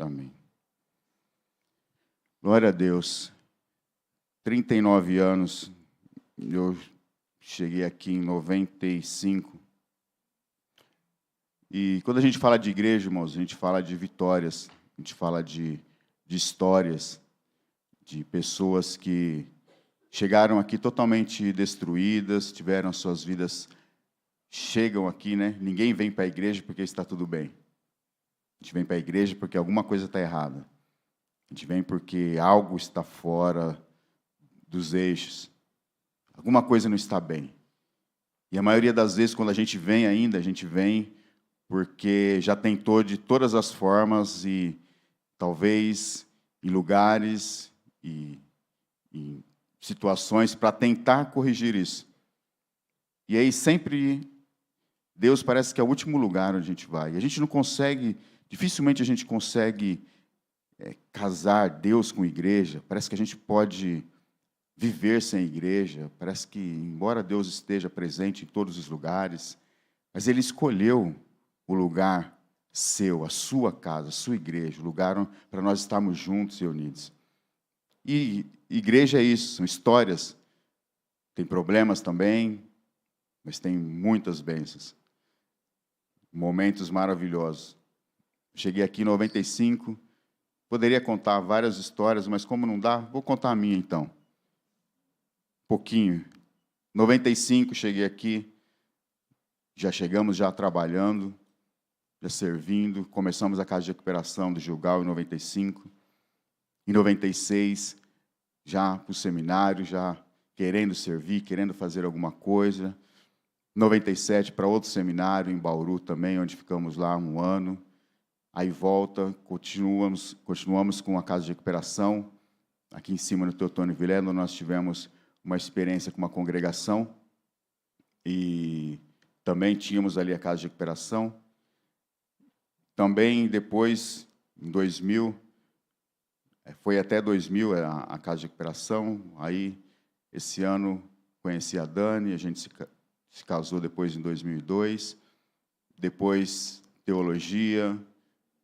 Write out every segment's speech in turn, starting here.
Amém. Glória a Deus. 39 anos, eu cheguei aqui em 95. E quando a gente fala de igreja, irmãos, a gente fala de vitórias, a gente fala de histórias, de pessoas que chegaram aqui totalmente destruídas, tiveram suas vidas, chegam aqui, né? Ninguém vem para a igreja porque está tudo bem. A gente vem para a igreja porque alguma coisa está errada. A gente vem porque algo está fora dos eixos. Alguma coisa não está bem. E a maioria das vezes, quando a gente vem ainda, a gente vem porque já tentou de todas as formas e talvez em lugares e em situações para tentar corrigir isso. E aí sempre Deus parece que é o último lugar onde a gente vai. E a gente não consegue, dificilmente a gente consegue casar Deus com igreja. Parece que a gente pode viver sem igreja. Parece que, embora Deus esteja presente em todos os lugares, mas Ele escolheu o lugar seu, a sua casa, a sua igreja, o lugar para nós estarmos juntos e unidos. E igreja é isso, são histórias. Tem problemas também, mas tem muitas bênçãos. Momentos maravilhosos. Cheguei aqui em 95, poderia contar várias histórias, mas como não dá, vou contar a minha então. Pouquinho. 95, cheguei aqui, já chegamos já trabalhando, já servindo, começamos a casa de recuperação do Gilgal em 95. Em 96, já para o seminário, já querendo servir, querendo fazer alguma coisa. 97 para outro seminário em Bauru também, onde ficamos lá um ano. Aí volta, continuamos com a casa de recuperação. Aqui em cima no Teotônio Vilela, nós tivemos uma experiência com uma congregação. E também tínhamos ali a casa de recuperação. Também depois, em 2000, foi até 2000 a casa de recuperação. Aí, esse ano, conheci a Dani, a gente se casou depois em 2002. Depois, teologia,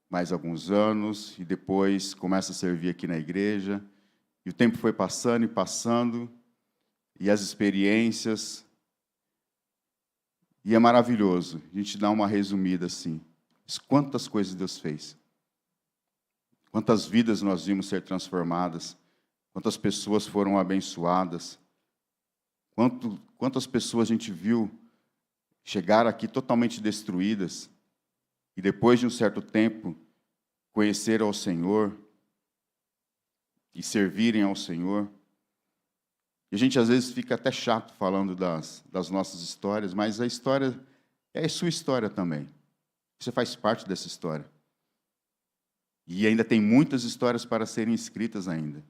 mais alguns anos. E depois, começa a servir aqui na igreja. E o tempo foi passando e passando. E as experiências. E é maravilhoso. A gente dá uma resumida assim. Quantas coisas Deus fez. Quantas vidas nós vimos ser transformadas. Quantas pessoas foram abençoadas. Quantas pessoas a gente viu chegar aqui totalmente destruídas. E depois de um certo tempo, conhecer ao Senhor. E servirem ao Senhor. E a gente às vezes fica até chato falando das nossas histórias, mas a história é a sua história também. Você faz parte dessa história. E ainda tem muitas histórias para serem escritas ainda.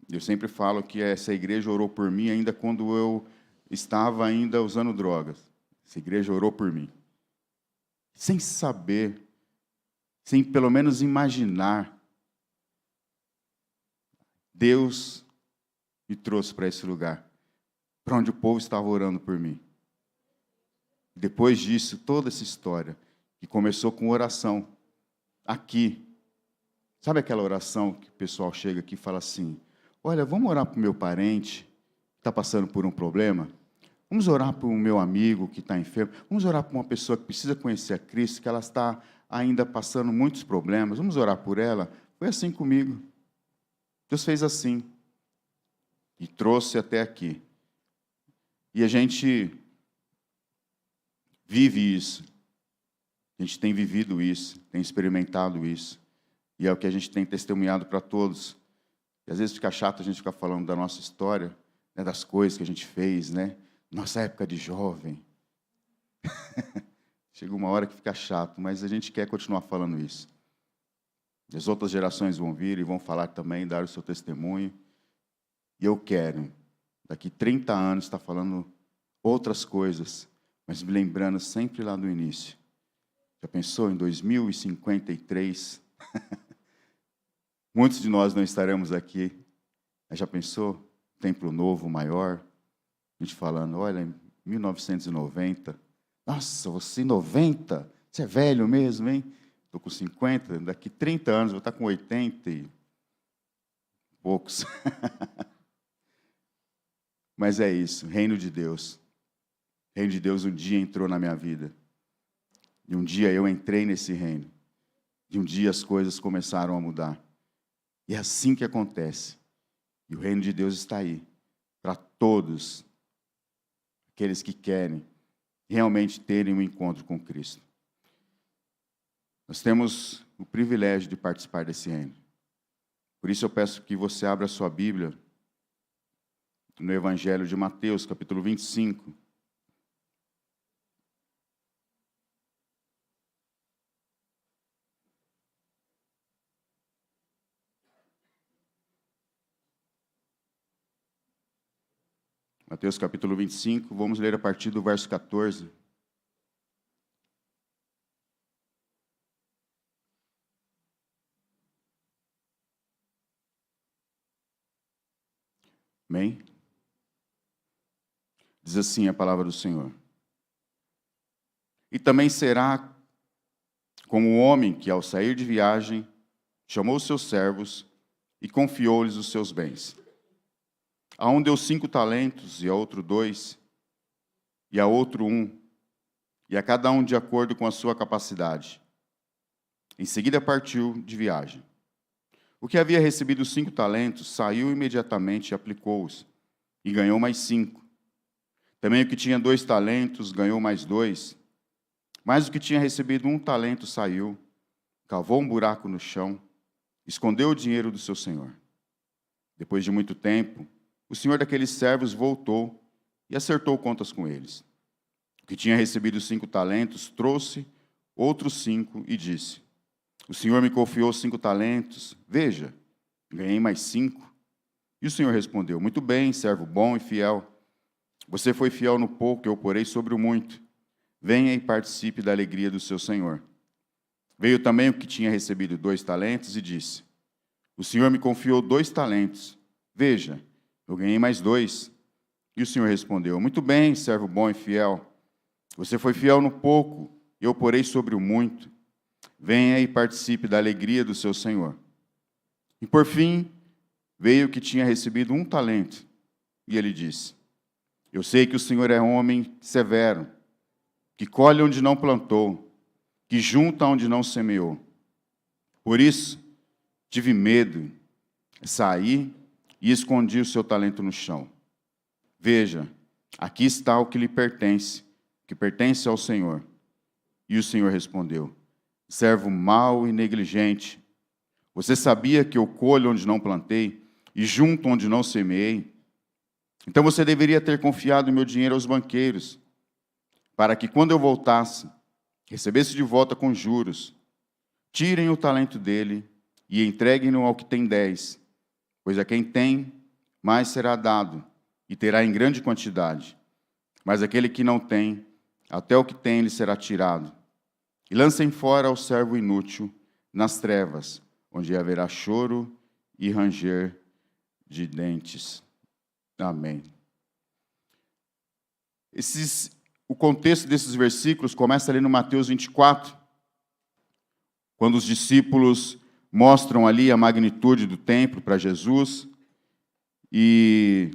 Eu sempre falo que essa igreja orou por mim ainda quando eu estava ainda usando drogas. Essa igreja orou por mim. Sem saber, sem pelo menos imaginar, Deus me trouxe para esse lugar, para onde o povo estava orando por mim. Depois disso, toda essa história, que começou com oração, aqui. Sabe aquela oração que o pessoal chega aqui e fala assim, olha, vamos orar para o meu parente que está passando por um problema? Vamos orar para o meu amigo que está enfermo? Vamos orar para uma pessoa que precisa conhecer a Cristo, que ela está ainda passando muitos problemas? Vamos orar por ela? Foi assim comigo. Deus fez assim. E trouxe até aqui. E a gente vive isso. A gente tem vivido isso, tem experimentado isso. E é o que a gente tem testemunhado para todos. E às vezes fica chato a gente ficar falando da nossa história, né, das coisas que a gente fez, né? Nossa época de jovem. Chega uma hora que fica chato, mas a gente quer continuar falando isso. As outras gerações vão vir e vão falar também, dar o seu testemunho. E eu quero, daqui 30 anos, estar falando outras coisas, mas me lembrando sempre lá do início. Já pensou em 2053? Muitos de nós não estaremos aqui. Mas já pensou? Templo novo, maior. A gente falando, olha, em 1990. Nossa, você 90? Você é velho mesmo, hein? estou com 50, daqui 30 anos vou estar com 80 e poucos. Mas é isso, reino de Deus. O reino de Deus um dia entrou na minha vida. E um dia eu entrei nesse reino. E um dia as coisas começaram a mudar. E é assim que acontece. E o reino de Deus está aí, para todos aqueles que querem realmente terem um encontro com Cristo. Nós temos o privilégio de participar desse reino. Por isso eu peço que você abra a sua Bíblia no Evangelho de Mateus, capítulo 25. Mateus capítulo 25, vamos ler a partir do verso 14. Amém? Diz assim a palavra do Senhor. E também será como o homem que, ao sair de viagem, chamou os seus servos e confiou-lhes os seus bens. A um deu 5 talentos, e a outro 2, e a outro 1, e a cada um de acordo com a sua capacidade. Em seguida partiu de viagem. O que havia recebido 5 talentos saiu imediatamente e aplicou-os, e ganhou mais 5. Também o que tinha 2 talentos ganhou mais 2. Mas o que tinha recebido 1 talento saiu, cavou um buraco no chão, escondeu o dinheiro do seu senhor. Depois de muito tempo, o senhor daqueles servos voltou e acertou contas com eles. O que tinha recebido 5 talentos trouxe outros 5 e disse: o senhor me confiou 5 talentos, veja, ganhei mais 5. E o senhor respondeu: muito bem, servo bom e fiel. Você foi fiel no pouco, eu porei sobre o muito. Venha e participe da alegria do seu senhor. Veio também o que tinha recebido 2 talentos e disse: o senhor me confiou 2 talentos, veja, eu ganhei mais 2. E o senhor respondeu: muito bem, servo bom e fiel. Você foi fiel no pouco, eu porei sobre o muito. Venha e participe da alegria do seu senhor. E por fim, veio o que tinha recebido 1 talento. E ele disse: eu sei que o senhor é homem severo, que colhe onde não plantou, que junta onde não semeou. Por isso, tive medo, saí e escondi o seu talento no chão. Veja, aqui está o que lhe pertence, que pertence ao Senhor. E o Senhor respondeu: servo mau e negligente, você sabia que eu colho onde não plantei e junto onde não semeei? Então você deveria ter confiado meu dinheiro aos banqueiros, para que quando eu voltasse, recebesse de volta com juros. Tirem o talento dele e entreguem-no ao que tem 10. Pois a quem tem, mais será dado, e terá em grande quantidade. Mas aquele que não tem, até o que tem lhe será tirado. E lancem fora o servo inútil nas trevas, onde haverá choro e ranger de dentes. Amém. O contexto desses versículos começa ali no Mateus 24, quando os discípulos mostram ali a magnitude do templo para Jesus, e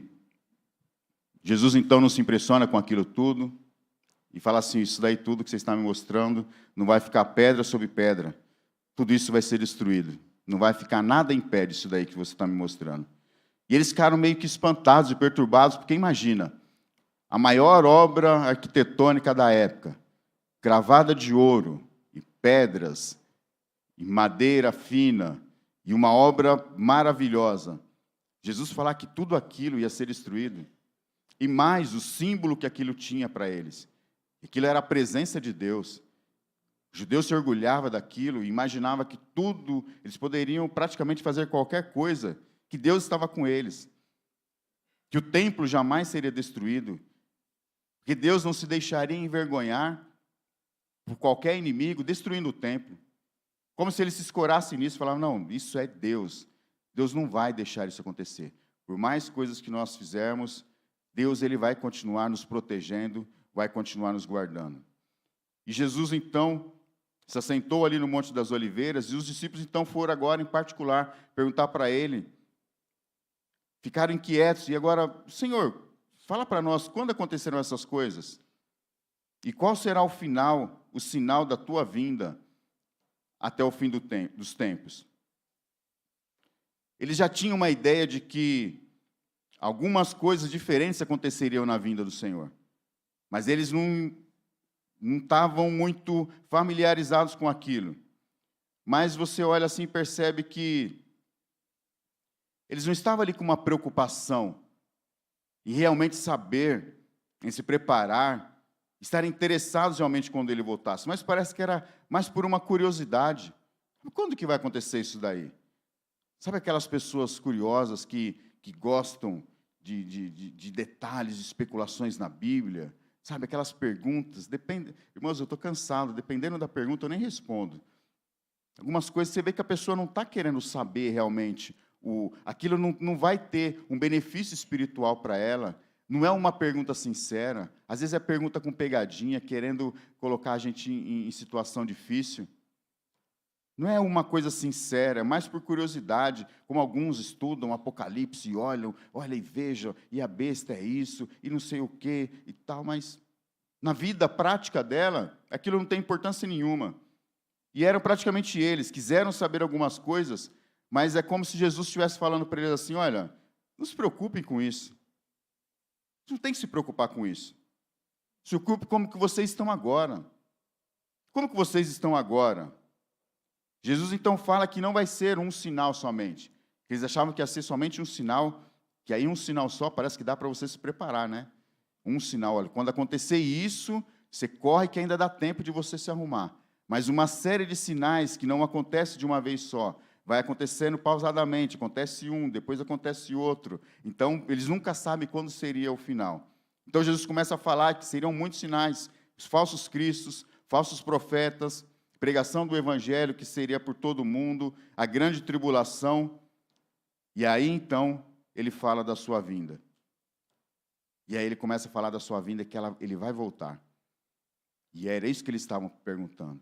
Jesus então não se impressiona com aquilo tudo, e fala assim: isso daí tudo que você está me mostrando, não vai ficar pedra sobre pedra, tudo isso vai ser destruído, não vai ficar nada em pé disso daí que você está me mostrando. E eles ficaram meio que espantados e perturbados, porque imagina, a maior obra arquitetônica da época, gravada de ouro e pedras, e madeira fina, e uma obra maravilhosa. Jesus falar que tudo aquilo ia ser destruído, e mais o símbolo que aquilo tinha para eles. Aquilo era a presença de Deus. O judeu se orgulhava daquilo e imaginava que tudo, eles poderiam praticamente fazer qualquer coisa, que Deus estava com eles. Que o templo jamais seria destruído, que Deus não se deixaria envergonhar por qualquer inimigo destruindo o templo. Como se eles se escorassem nisso e falavam: não, isso é Deus. Deus não vai deixar isso acontecer. Por mais coisas que nós fizermos, Deus ele vai continuar nos protegendo, vai continuar nos guardando. E Jesus, então, se assentou ali no Monte das Oliveiras, e os discípulos então foram agora, em particular, perguntar para ele, ficaram inquietos, e agora, Senhor, fala para nós, quando aconteceram essas coisas? E qual será o final, o sinal da tua vinda até o fim dos tempos? Eles já tinham uma ideia de que algumas coisas diferentes aconteceriam na vinda do Senhor, mas eles não estavam muito familiarizados com aquilo. Mas você olha assim e percebe que eles não estavam ali com uma preocupação em realmente saber, em se preparar, estar interessados realmente quando ele voltasse. Mas parece que era mais por uma curiosidade. Quando que vai acontecer isso daí? Sabe aquelas pessoas curiosas que gostam de detalhes, de especulações na Bíblia? Sabe, aquelas perguntas, irmãos, eu estou cansado, dependendo da pergunta eu nem respondo. Algumas coisas você vê que a pessoa não está querendo saber realmente, aquilo não vai ter um benefício espiritual para ela, não é uma pergunta sincera, às vezes é pergunta com pegadinha, querendo colocar a gente em situação difícil. Não é uma coisa sincera, é mais por curiosidade, como alguns estudam Apocalipse e olham e vejam, e a besta é isso, e não sei o quê, e tal, mas na vida prática dela, aquilo não tem importância nenhuma. E eram praticamente eles, quiseram saber algumas coisas, mas é como se Jesus estivesse falando para eles assim, olha, não se preocupem com isso. Não tem que se preocupar com isso. Se ocupe como que vocês estão agora. Como que vocês estão agora? Jesus, então, fala que não vai ser um sinal somente. Eles achavam que ia ser somente um sinal, que aí um sinal só parece que dá para você se preparar, né? Um sinal, olha, quando acontecer isso, você corre que ainda dá tempo de você se arrumar. Mas uma série de sinais que não acontece de uma vez só, vai acontecendo pausadamente, acontece um, depois acontece outro. Então, eles nunca sabem quando seria o final. Então, Jesus começa a falar que seriam muitos sinais, os falsos cristos, falsos profetas, pregação do evangelho que seria por todo mundo, a grande tribulação, e aí então ele fala da sua vinda. E aí ele começa a falar da sua vinda, que ele vai voltar. E era isso que eles estavam perguntando.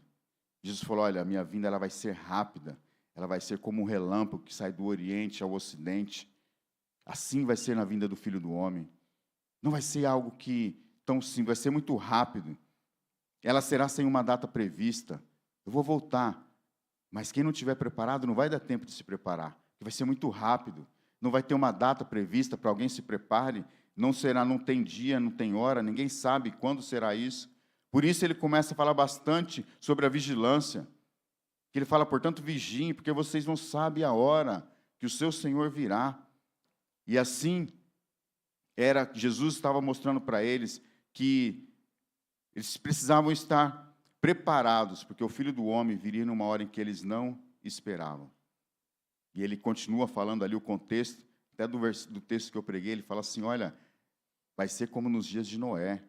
Jesus falou, olha, a minha vinda ela vai ser rápida, ela vai ser como um relâmpago que sai do Oriente ao Ocidente. Assim vai ser na vinda do Filho do Homem. Não vai ser algo que tão simples, vai ser muito rápido. Ela será sem uma data prevista. Eu vou voltar, mas quem não estiver preparado não vai dar tempo de se preparar, vai ser muito rápido, não vai ter uma data prevista para alguém se prepare, não tem dia, não tem hora, ninguém sabe quando será isso. Por isso ele começa a falar bastante sobre a vigilância, que ele fala, portanto, vigiem, porque vocês não sabem a hora que o seu Senhor virá. E assim, Jesus estava mostrando para eles que eles precisavam estar preparados, porque o Filho do Homem viria numa hora em que eles não esperavam. E ele continua falando ali o contexto, até do texto que eu preguei, ele fala assim, olha, vai ser como nos dias de Noé.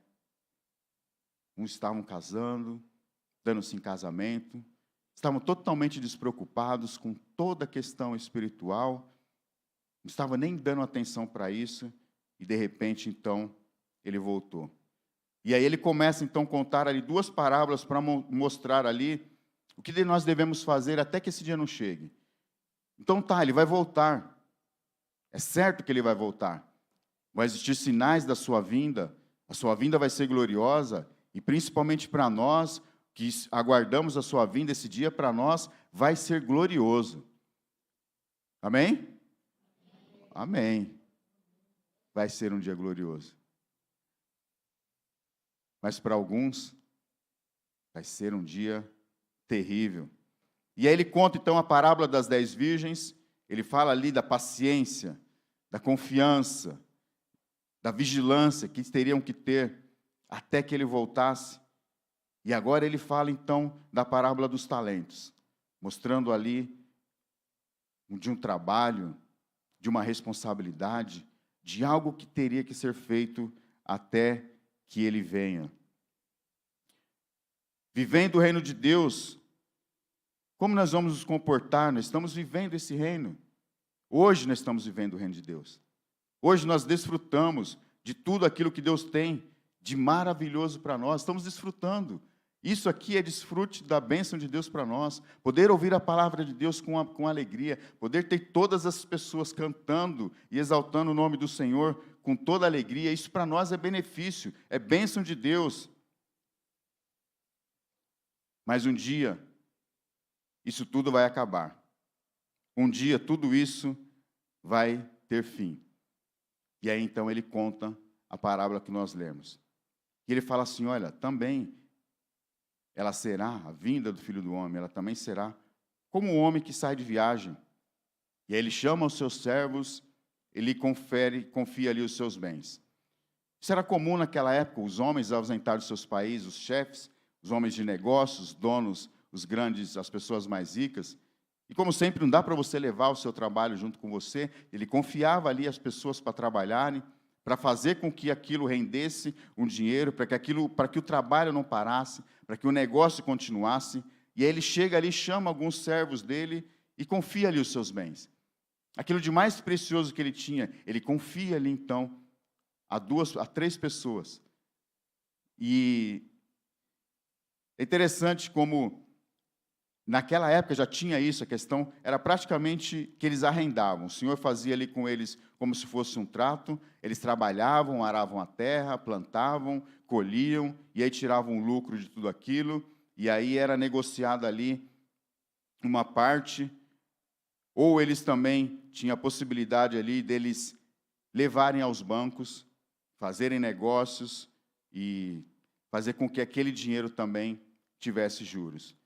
Uns estavam casando, dando-se em casamento, estavam totalmente despreocupados com toda a questão espiritual, não estavam nem dando atenção para isso, e de repente, então, ele voltou. E aí ele começa, então, a contar ali duas parábolas para mostrar ali o que nós devemos fazer até que esse dia não chegue. Então ele vai voltar. É certo que ele vai voltar. Vai existir sinais da sua vinda, a sua vinda vai ser gloriosa, e principalmente para nós, que aguardamos a sua vinda, esse dia para nós vai ser glorioso. Amém? Amém. Vai ser um dia glorioso. Mas para alguns, vai ser um dia terrível. E aí ele conta, então, a parábola das 10 virgens, ele fala ali da paciência, da confiança, da vigilância que teriam que ter até que ele voltasse. E agora ele fala, então, da parábola dos talentos, mostrando ali de um trabalho, de uma responsabilidade, de algo que teria que ser feito até que ele venha. Vivendo o reino de Deus, como nós vamos nos comportar? Nós estamos vivendo esse reino. Hoje nós estamos vivendo o reino de Deus. Hoje nós desfrutamos de tudo aquilo que Deus tem de maravilhoso para nós. Estamos desfrutando. Isso aqui é desfrute da bênção de Deus para nós. Poder ouvir a palavra de Deus com alegria. Poder ter todas as pessoas cantando e exaltando o nome do Senhor com toda alegria. Isso para nós é benefício, é bênção de Deus. Mas um dia, isso tudo vai acabar. Um dia, tudo isso vai ter fim. E aí, então, ele conta a parábola que nós lemos. E ele fala assim, olha, também ela será, a vinda do Filho do Homem, ela também será como um homem que sai de viagem. E aí ele chama os seus servos, ele confia ali os seus bens. Isso era comum naquela época, os homens ausentaram dos seus países, os chefes, os homens de negócios, os donos, os grandes, as pessoas mais ricas. E como sempre, não dá para você levar o seu trabalho junto com você, ele confiava ali as pessoas para trabalharem, para fazer com que aquilo rendesse um dinheiro, para que o trabalho não parasse, para que o negócio continuasse. E aí ele chega ali, chama alguns servos dele e confia ali os seus bens. Aquilo de mais precioso que ele tinha, ele confia ali então a 3 pessoas. E é interessante como naquela época já tinha isso, a questão era praticamente que eles arrendavam. O Senhor fazia ali com eles como se fosse um trato, eles trabalhavam, aravam a terra, plantavam, colhiam, e aí tiravam o lucro de tudo aquilo, e aí era negociada ali uma parte, ou eles também tinham a possibilidade ali deles levarem aos bancos, fazerem negócios e fazer com que aquele dinheiro também tivesse juros.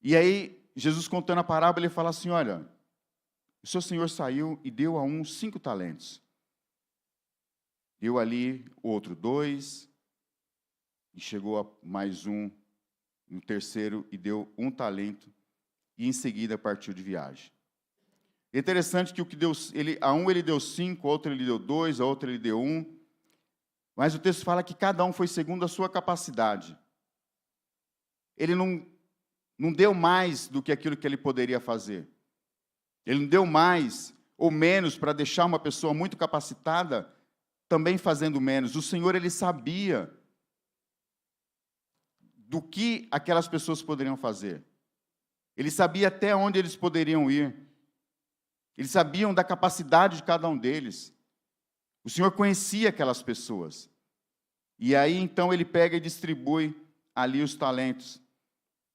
E aí, Jesus contando a parábola, ele fala assim, olha, o seu senhor saiu e deu a um 5 talentos. Deu ali outro 2, e chegou a mais um, no terceiro, e deu 1 talento, e em seguida partiu de viagem. É interessante que a um ele deu 5, a outro ele deu 2, a outro ele deu 1, mas o texto fala que cada um foi segundo a sua capacidade. Ele não deu mais do que aquilo que ele poderia fazer. Ele não deu mais ou menos para deixar uma pessoa muito capacitada também fazendo menos. O Senhor, ele sabia do que aquelas pessoas poderiam fazer. Ele sabia até onde eles poderiam ir. Eles sabiam da capacidade de cada um deles. O Senhor conhecia aquelas pessoas. E aí, então, ele pega e distribui ali os talentos.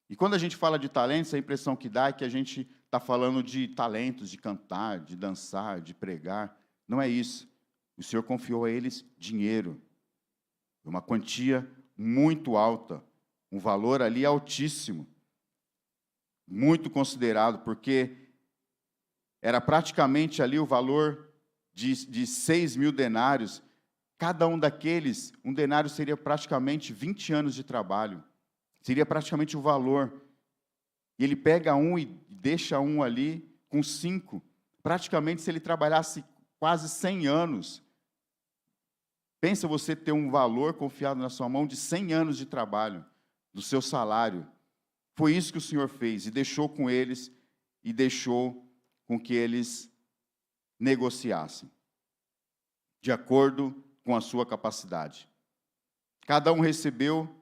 E quando a gente fala de talentos, a impressão que dá é que a gente está falando de talentos, de cantar, de dançar, de pregar. Não é isso. O Senhor confiou a eles dinheiro. Uma quantia muito alta. Um valor ali altíssimo. Muito considerado, porque era praticamente ali o valor de 6 mil denários. Cada um daqueles, um denário seria praticamente 20 anos de trabalho. Seria praticamente o valor. E ele pega um e deixa um ali com 5. Praticamente, se ele trabalhasse quase 100 anos. Pensa você ter um valor confiado na sua mão de 100 anos de trabalho, do seu salário. Foi isso que o Senhor fez, e deixou com eles, e deixou com que eles negociassem, de acordo com a sua capacidade. Cada um recebeu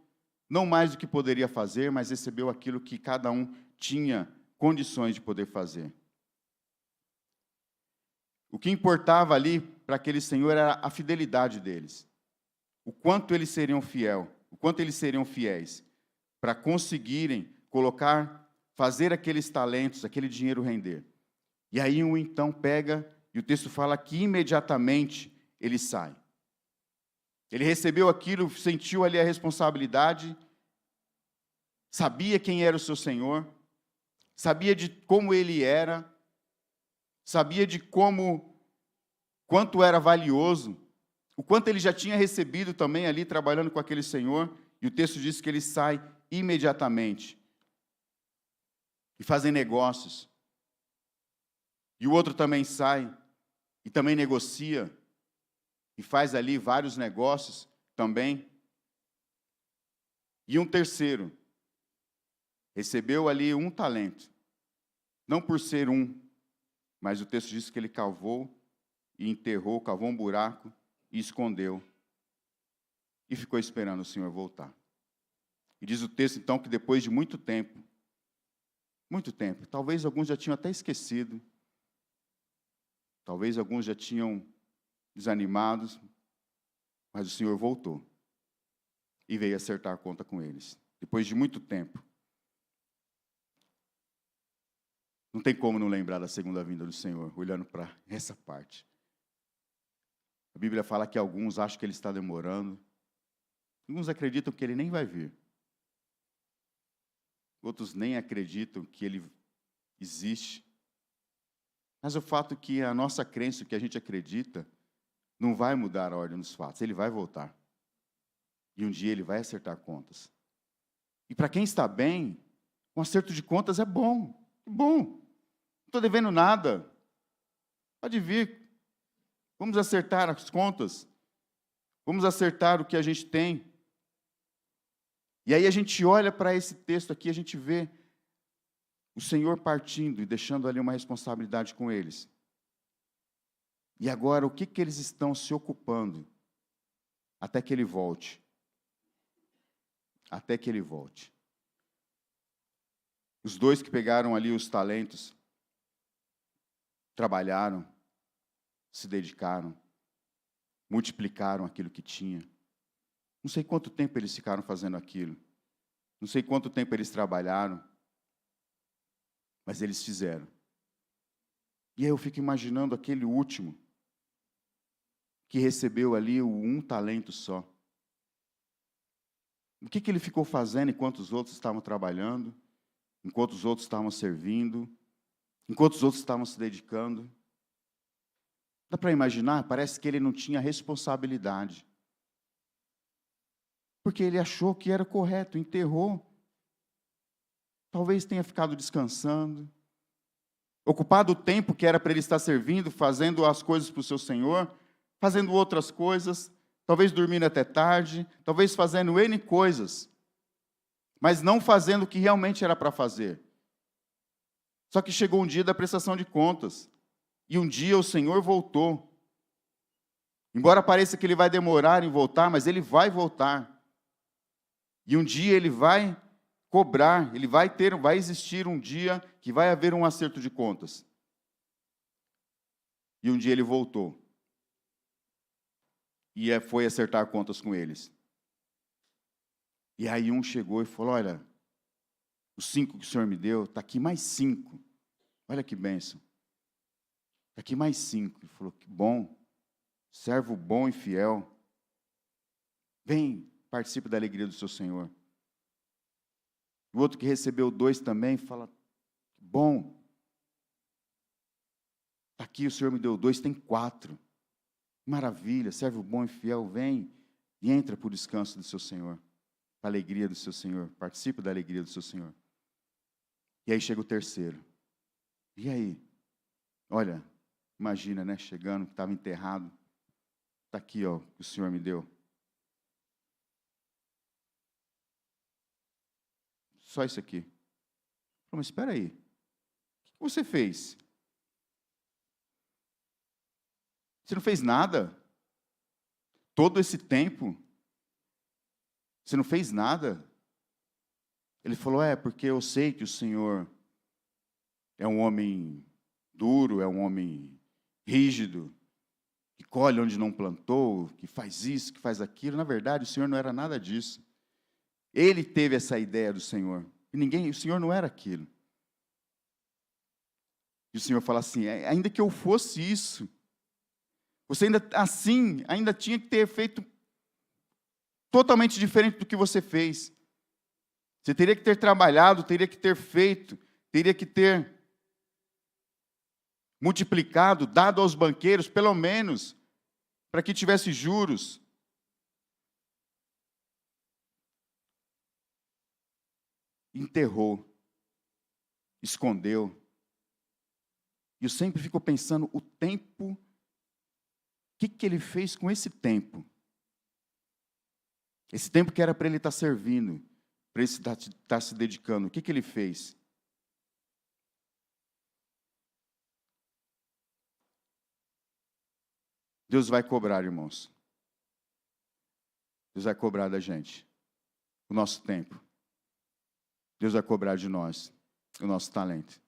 não mais do que poderia fazer, mas recebeu aquilo que cada um tinha condições de poder fazer. O que importava ali para aquele senhor era a fidelidade deles. O quanto eles seriam fiéis para conseguirem fazer aqueles talentos, aquele dinheiro render. E aí um então pega, e o texto fala que imediatamente ele sai. Ele recebeu aquilo, sentiu ali a responsabilidade, sabia quem era o seu Senhor, sabia de como ele era, sabia de quanto era valioso, o quanto ele já tinha recebido também ali trabalhando com aquele Senhor, e o texto diz que ele sai imediatamente. E fazem negócios. E o outro também sai e também negocia e faz ali vários negócios também. E um terceiro recebeu ali 1 talento. Não por ser um, mas o texto diz que ele cavou e enterrou, cavou um buraco e escondeu. E ficou esperando o Senhor voltar. E diz o texto, então, que depois de muito tempo, talvez alguns já tinham até esquecido, talvez alguns já tinham desanimados, mas o Senhor voltou e veio acertar a conta com eles. Depois de muito tempo. Não tem como não lembrar da segunda vinda do Senhor, olhando para essa parte. A Bíblia fala que alguns acham que Ele está demorando. Alguns acreditam que Ele nem vai vir. Outros nem acreditam que Ele existe. Mas o fato é que a nossa crença, o que a gente acredita, não vai mudar a ordem dos fatos. Ele vai voltar. E um dia Ele vai acertar contas. E para quem está bem, um acerto de contas é bom. É bom. Não estou devendo nada. Pode vir. Vamos acertar as contas. Vamos acertar o que a gente tem. E aí a gente olha para esse texto aqui, a gente vê o Senhor partindo e deixando ali uma responsabilidade com eles. E agora, o que eles estão se ocupando até que Ele volte? Até que Ele volte. Os dois que pegaram ali os talentos, trabalharam, se dedicaram, multiplicaram aquilo que tinha. Não sei quanto tempo eles ficaram fazendo aquilo. Não sei quanto tempo eles trabalharam. Mas eles fizeram. E aí eu fico imaginando aquele último, que recebeu ali um talento só. O que ele ficou fazendo enquanto os outros estavam trabalhando, enquanto os outros estavam servindo, enquanto os outros estavam se dedicando? Dá para imaginar? Parece que ele não tinha responsabilidade. Porque ele achou que era correto, enterrou. Talvez tenha ficado descansando, ocupado o tempo que era para ele estar servindo, fazendo as coisas para o seu Senhor, fazendo outras coisas, talvez dormindo até tarde, talvez fazendo N coisas, mas não fazendo o que realmente era para fazer. Só que chegou um dia da prestação de contas, e um dia o Senhor voltou. Embora pareça que Ele vai demorar em voltar, mas Ele vai voltar. E um dia Ele vai cobrar, vai existir um dia que vai haver um acerto de contas. E um dia Ele voltou. E foi acertar contas com eles. E aí um chegou e falou, olha, os 5 que o Senhor me deu, está aqui mais 5. Olha que bênção. Está aqui mais 5. Ele falou, que bom, servo bom e fiel. Vem, participe da alegria do seu Senhor. O outro que recebeu 2 também, fala, bom, está aqui o Senhor me deu 2, tem 4. Maravilha, servo bom e fiel, vem e entra para o descanso do seu Senhor, para a alegria do seu Senhor, participe da alegria do seu Senhor. E aí chega o terceiro. E aí? Olha, imagina, né, chegando, que estava enterrado. Está aqui, ó, que o Senhor me deu. Só isso aqui. Mas espera aí. O que você fez? Você não fez nada? Todo esse tempo? Você não fez nada? Ele falou, porque eu sei que o Senhor é um homem duro, é um homem rígido, que colhe onde não plantou, que faz isso, que faz aquilo. Na verdade, o Senhor não era nada disso. Ele teve essa ideia do Senhor. E o Senhor não era aquilo. E o Senhor fala assim, ainda que eu fosse isso, você ainda tinha que ter feito totalmente diferente do que você fez. Você teria que ter trabalhado, teria que ter feito, teria que ter multiplicado, dado aos banqueiros, pelo menos, para que tivesse juros. Enterrou, escondeu. E eu sempre fico pensando o tempo, o que ele fez com esse tempo? Esse tempo que era para ele estar servindo, para ele estar se dedicando, o que ele fez? Deus vai cobrar, irmãos. Deus vai cobrar da gente o nosso tempo. Deus vai cobrar de nós o nosso talento.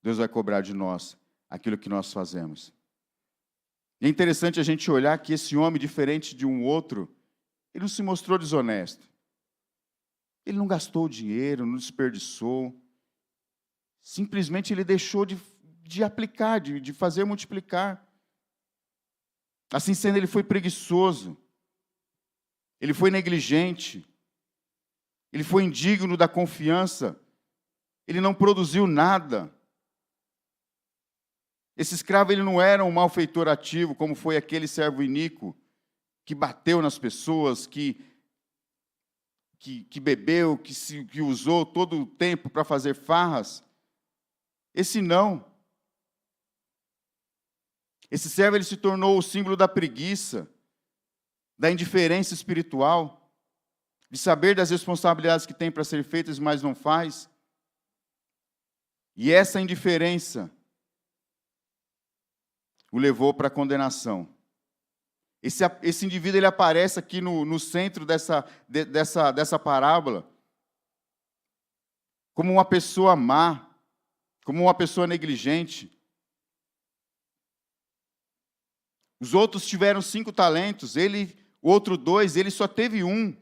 Deus vai cobrar de nós aquilo que nós fazemos. E é interessante a gente olhar que esse homem, diferente de um outro, ele não se mostrou desonesto. Ele não gastou dinheiro, não desperdiçou. Simplesmente ele deixou de aplicar, de fazer multiplicar. Assim sendo, ele foi preguiçoso. Ele foi negligente. Ele foi indigno da confiança. Ele não produziu nada. Esse escravo ele não era um malfeitor ativo, como foi aquele servo iníquo, que bateu nas pessoas, que bebeu, que usou todo o tempo para fazer farras. Esse não. Esse servo ele se tornou o símbolo da preguiça, da indiferença espiritual, de saber das responsabilidades que tem para ser feitas, mas não faz. E essa indiferença o levou para a condenação. Esse indivíduo ele aparece aqui no centro dessa parábola como uma pessoa má, como uma pessoa negligente. Os outros tiveram 5 talentos, o outro 2, ele só teve 1.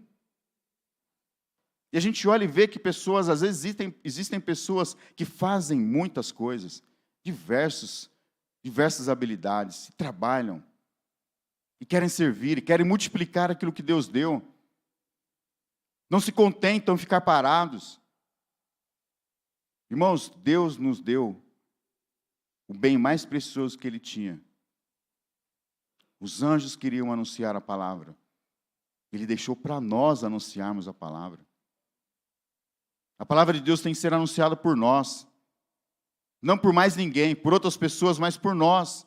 E a gente olha e vê que pessoas, às vezes existem pessoas que fazem muitas coisas, diversas habilidades, e trabalham, e querem servir, e querem multiplicar aquilo que Deus deu. Não se contentam em ficar parados. Irmãos, Deus nos deu o bem mais precioso que Ele tinha. Os anjos queriam anunciar a palavra. Ele deixou para nós anunciarmos a palavra. A palavra de Deus tem que ser anunciada por nós. Não por mais ninguém, por outras pessoas, mas por nós.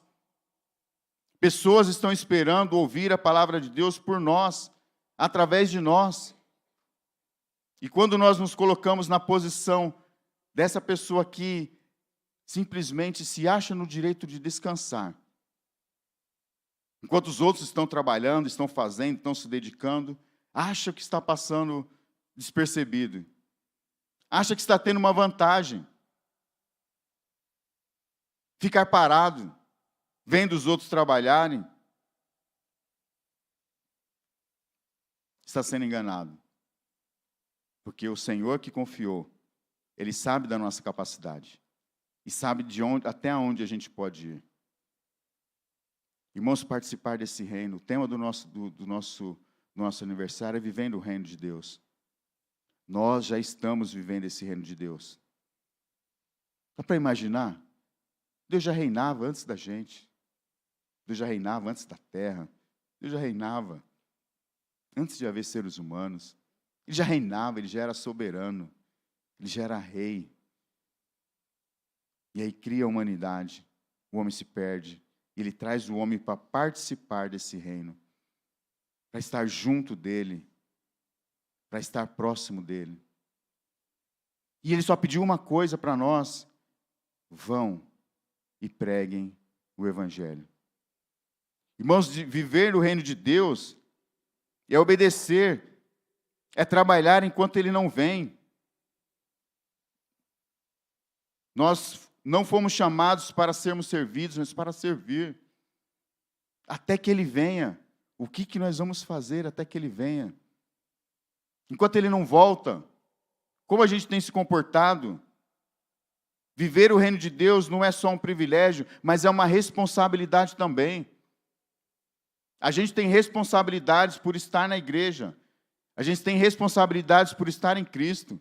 Pessoas estão esperando ouvir a palavra de Deus por nós, através de nós. E quando nós nos colocamos na posição dessa pessoa que simplesmente se acha no direito de descansar, enquanto os outros estão trabalhando, estão fazendo, estão se dedicando, acha que está passando despercebido. Acha que está tendo uma vantagem. Ficar parado, vendo os outros trabalharem, está sendo enganado. Porque o Senhor que confiou, Ele sabe da nossa capacidade. E sabe até onde a gente pode ir. Irmãos, participar desse reino, o tema do nosso aniversário é vivendo o reino de Deus. Nós já estamos vivendo esse reino de Deus. Dá para imaginar? Deus já reinava antes da gente. Deus já reinava antes da terra. Deus já reinava antes de haver seres humanos. Ele já reinava, Ele já era soberano. Ele já era rei. E aí cria a humanidade. O homem se perde. E Ele traz o homem para participar desse reino. Para estar junto dEle. Para estar próximo dEle. E Ele só pediu uma coisa para nós. Vão e preguem o Evangelho. Irmãos, viver o reino de Deus é obedecer, é trabalhar enquanto Ele não vem. Nós não fomos chamados para sermos servidos, mas para servir. Até que Ele venha. O que nós vamos fazer até que Ele venha? Enquanto Ele não volta, como a gente tem se comportado? Viver o reino de Deus não é só um privilégio, mas é uma responsabilidade também. A gente tem responsabilidades por estar na igreja. A gente tem responsabilidades por estar em Cristo.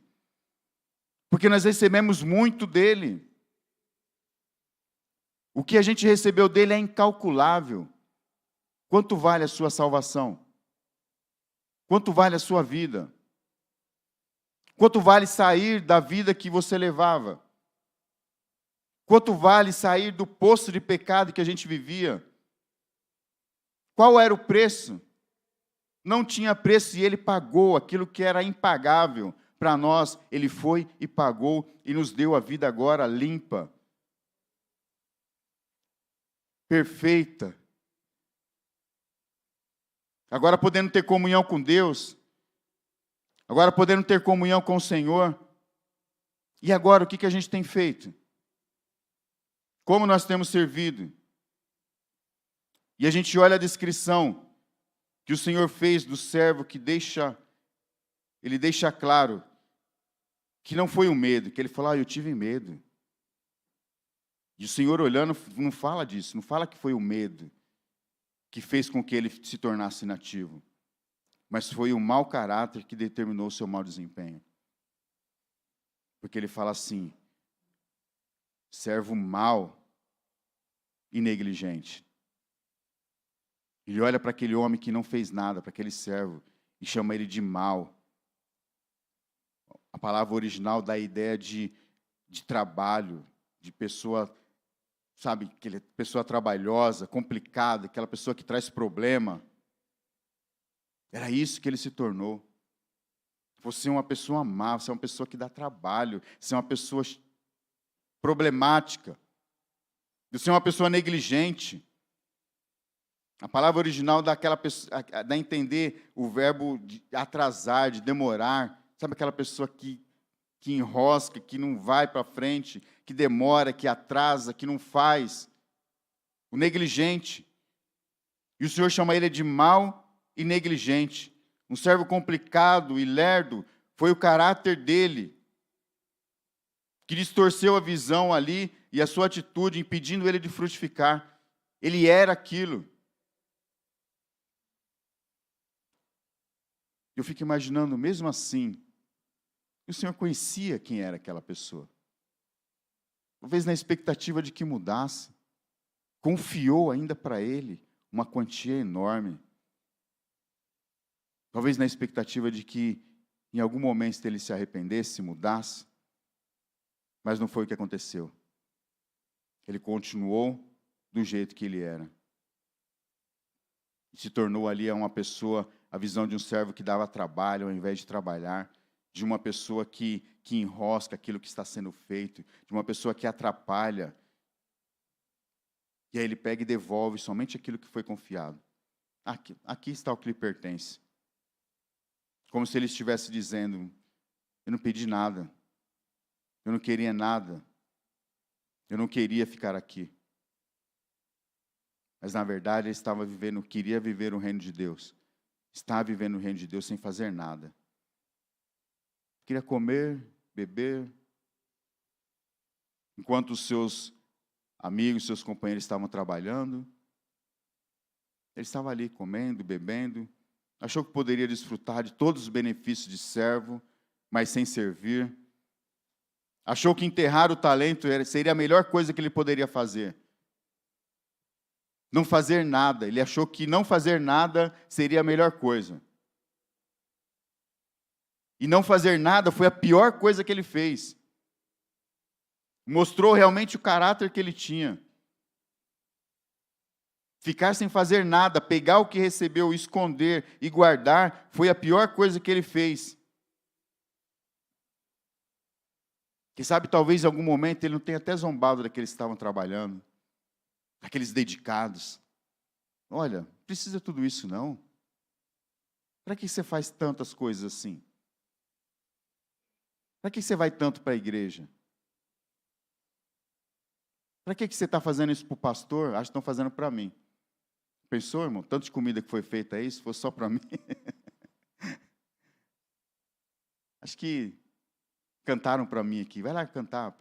Porque nós recebemos muito dEle. O que a gente recebeu dEle é incalculável. Quanto vale a sua salvação? Quanto vale a sua vida? Quanto vale sair da vida que você levava? Quanto vale sair do poço de pecado que a gente vivia? Qual era o preço? Não tinha preço e Ele pagou aquilo que era impagável para nós. Ele foi e pagou e nos deu a vida agora limpa, perfeita. Agora podendo ter comunhão com Deus, agora podendo ter comunhão com o Senhor. E agora, o que a gente tem feito? Como nós temos servido? E a gente olha a descrição que o Senhor fez do servo que ele deixa claro que não foi o medo, que ele falou, eu tive medo. E o Senhor olhando não fala disso, não fala que foi o medo que fez com que ele se tornasse inativo, mas foi o mau caráter que determinou o seu mau desempenho. Porque ele fala assim, servo mau e negligente. Ele olha para aquele homem que não fez nada, para aquele servo, e chama ele de mau. A palavra original dá a ideia de trabalho, de pessoa, sabe, aquela pessoa trabalhosa, complicada, aquela pessoa que traz problema. Era isso que ele se tornou. Você é uma pessoa má, você é uma pessoa que dá trabalho, você é uma pessoa problemática, você é uma pessoa negligente. A palavra original dá a entender o verbo de atrasar, de demorar. Sabe aquela pessoa que enrosca, que não vai para frente, que demora, que atrasa, que não faz. O negligente. E o Senhor chama ele de mau e negligente. Um servo complicado e lerdo foi o caráter dele, que distorceu a visão ali e a sua atitude, impedindo ele de frutificar. Ele era aquilo. Eu fico imaginando, mesmo assim, o Senhor conhecia quem era aquela pessoa. Talvez na expectativa de que mudasse. Confiou ainda para ele uma quantia enorme. Talvez na expectativa de que, em algum momento, ele se arrependesse, mudasse. Mas não foi o que aconteceu. Ele continuou do jeito que ele era. E se tornou ali uma pessoa, a visão de um servo que dava trabalho ao invés de trabalhar, de uma pessoa que enrosca aquilo que está sendo feito, de uma pessoa que atrapalha. E aí ele pega e devolve somente aquilo que foi confiado. Aqui está o que lhe pertence. Como se ele estivesse dizendo, eu não pedi nada, eu não queria nada, eu não queria ficar aqui. Mas, na verdade, ele queria viver o reino de Deus. Estava vivendo o reino de Deus sem fazer nada. Queria comer, beber. Enquanto os seus amigos, seus companheiros estavam trabalhando, ele estava ali comendo, bebendo. Achou que poderia desfrutar de todos os benefícios de servo, mas sem servir. Achou que enterrar o talento seria a melhor coisa que ele poderia fazer. Não fazer nada. Ele achou que não fazer nada seria a melhor coisa. E não fazer nada foi a pior coisa que ele fez. Mostrou realmente o caráter que ele tinha. Ficar sem fazer nada, pegar o que recebeu, esconder e guardar, foi a pior coisa que ele fez. Quem sabe, talvez, em algum momento, ele não tenha até zombado daqueles que estavam trabalhando. Aqueles dedicados. Olha, não precisa tudo isso não. Para que você faz tantas coisas assim? Para que você vai tanto para a igreja? Para que você está fazendo isso para o pastor? Acho que estão fazendo para mim. Pensou, irmão? Tanto de comida que foi feita aí, se fosse só para mim. Acho que cantaram para mim aqui. Vai lá cantar.